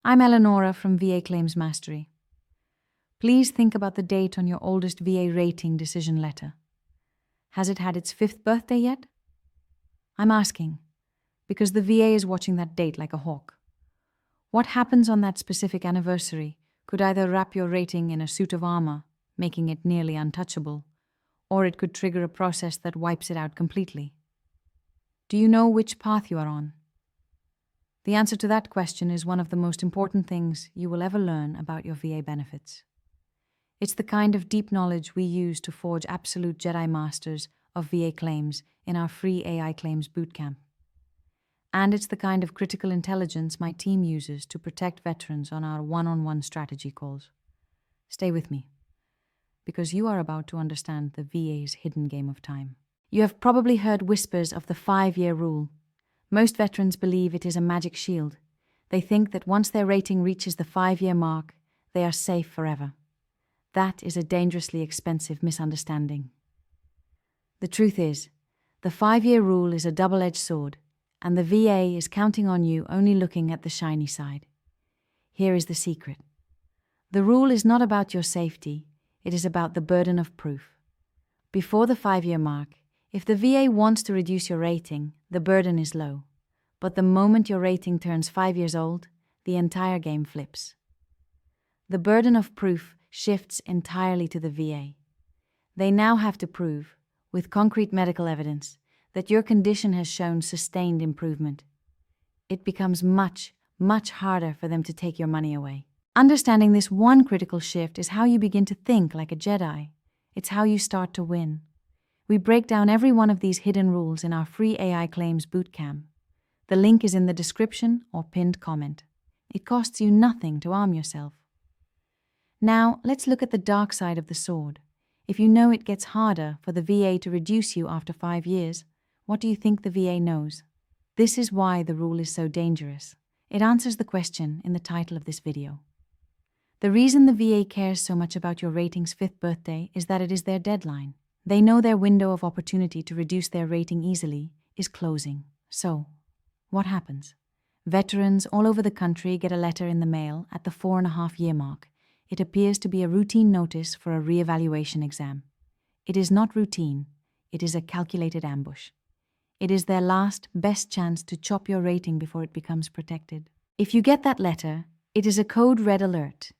I'm Eleonora from VA Claims Mastery. Please think about the date on your oldest VA rating decision letter. Has it had its 5th birthday yet? I'm asking because the VA is watching that date like a hawk. What happens on that specific anniversary could either wrap your rating in a suit of armor, making it nearly untouchable, or it could trigger a process that wipes it out completely. Do you know which path you are on? The answer to that question is one of the most important things you will ever learn about your VA benefits. It's the kind of deep knowledge we use to forge absolute Jedi Masters of VA claims in our free AI Claims Bootcamp. And it's the kind of critical intelligence my team uses to protect veterans on our one-on-one strategy calls. Stay with me, because you are about to understand the VA's hidden game of time. You have probably heard whispers of the 5-year rule. Most veterans believe it is a magic shield. They think that once their rating reaches the 5-year mark, they are safe forever. That is a dangerously expensive misunderstanding. The truth is, the 5-year rule is a double-edged sword, and the VA is counting on you only looking at the shiny side. Here is the secret. The rule is not about your safety, it is about the burden of proof. Before the 5-year mark, if the VA wants to reduce your rating, the burden is low. But the moment your rating turns 5 years old, the entire game flips. The burden of proof shifts entirely to the VA. They now have to prove, with concrete medical evidence, that your condition has shown sustained improvement. It becomes much, much harder for them to take your money away. Understanding this one critical shift is how you begin to think like a Jedi. It's how you start to win. We break down every one of these hidden rules in our free AI Claims Bootcamp. The link is in the description or pinned comment. It costs you nothing to arm yourself. Now, let's look at the dark side of the sword. If you know it gets harder for the VA to reduce you after 5 years, what do you think the VA knows? This is why the rule is so dangerous. It answers the question in the title of this video. The reason the VA cares so much about your rating's 5th birthday is that it is their deadline. They know their window of opportunity to reduce their rating easily is closing. So, what happens? Veterans all over the country get a letter in the mail at the 4.5-year mark. It appears to be a routine notice for a re-evaluation exam. It is not routine. It is a calculated ambush. It is their last, best chance to chop your rating before it becomes protected. If you get that letter, it is a code red alert.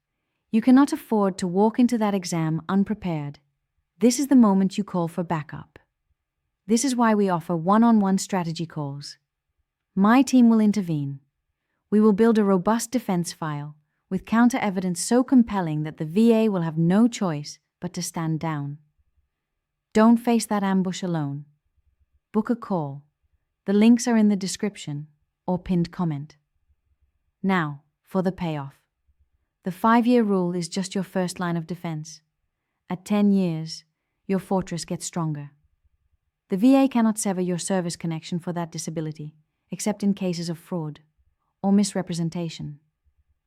You cannot afford to walk into that exam unprepared. This is the moment you call for backup. This is why we offer one-on-one strategy calls. My team will intervene. We will build a robust defense file with counter-evidence so compelling that the VA will have no choice but to stand down. Don't face that ambush alone. Book a call. The links are in the description or pinned comment. Now, for the payoff. The 5-year rule is just your first line of defense. At 10 years, your fortress gets stronger. The VA cannot sever your service connection for that disability, except in cases of fraud or misrepresentation.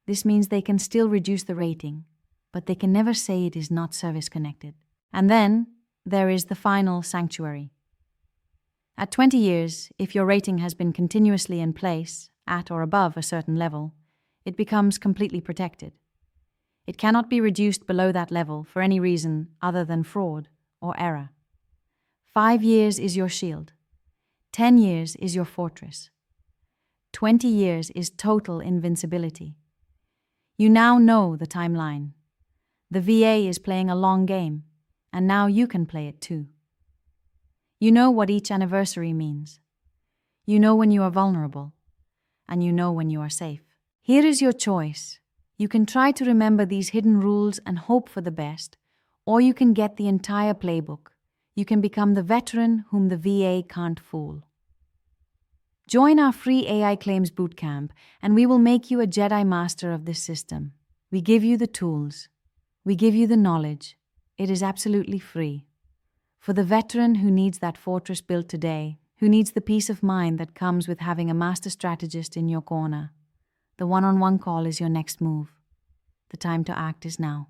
This means they can still reduce the rating, but they can never say it is not service-connected. And then, there is the final sanctuary. At 20 years, if your rating has been continuously in place, at or above a certain level, it becomes completely protected. It cannot be reduced below that level for any reason other than fraud or error. 5 years is your shield. 10 years is your fortress. 20 years is total invincibility. You now know the timeline. The VA is playing a long game, and now you can play it too. You know what each anniversary means. You know when you are vulnerable, and you know when you are safe. Here is your choice. You can try to remember these hidden rules and hope for the best, or you can get the entire playbook. You can become the veteran whom the VA can't fool. Join our free AI Claims Bootcamp, and we will make you a Jedi Master of this system. We give you the tools. We give you the knowledge. It is absolutely free. For the veteran who needs that fortress built today, who needs the peace of mind that comes with having a master strategist in your corner, the one-on-one call is your next move. The time to act is now.